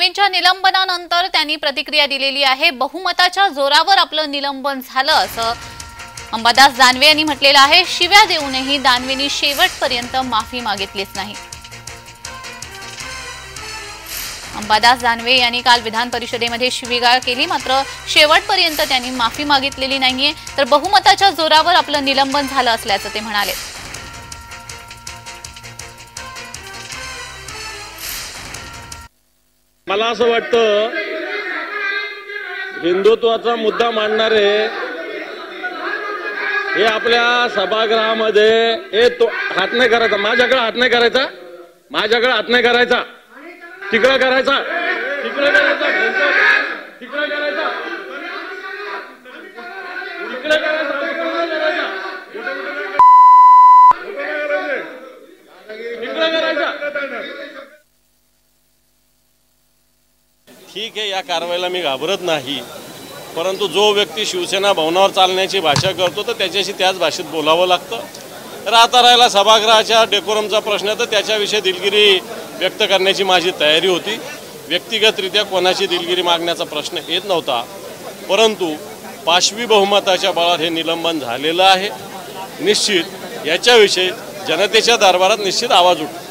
दानवेंच्या निलंबनानंतर त्यांनी प्रतिक्रिया दिलेली आहे। बहुमताच्या जोरावर आपलं निलंबन झालं असं अंबादास दानवे यांनी म्हटलेलं आहे। शिव्या देऊनही दानवेंनी शेवटपर्यंत माफी मागितलीच नाही। अंबादास दानवे यांनी काल विधान परिषदेमध्ये शिवीगाळ केली, मात्र शेवटपर्यंत त्यांनी माफी मागितलेली नाहीये। तर बहुमताच्या जोरावर आपलं निलंबन झालं असल्याचं ते म्हणाले। मला असं वाटतं हिंदुत्वाचा मुद्दा मांडणारे हे आपल्या सभागृहामध्ये हात नाही करायचा, माझ्याकडे हात नाही करायचा, माझ्याकडे हात नाही करायचा, तिकडे करायचा, तिकडे करायचा, तिकडे करायचा, तिकडे करायचा, तिकडे करायचा। ठीक आहे, या कारवाईला मी घाबरत नाही, परंतु जो व्यक्ती शिवसेना भवनावर चालण्याची भाषा करतो तर त्याच्याशी त्याच भाषेत बोलावं लागतं। तर आता राहिला सभागृहाच्या डेकोरमचा प्रश्न, तर त्याच्याविषयी दिलगिरी व्यक्त करण्याची माझी तयारी होती। व्यक्तिगतरित्या कोणाची दिलगिरी मागण्याचा प्रश्न येत नव्हता, परंतु पाशवी बहुमताच्या बळावर हे निलंबन झालेलं आहे। निश्चित याच्याविषयी जनतेच्या दरबारात निश्चित आवाज उठतो।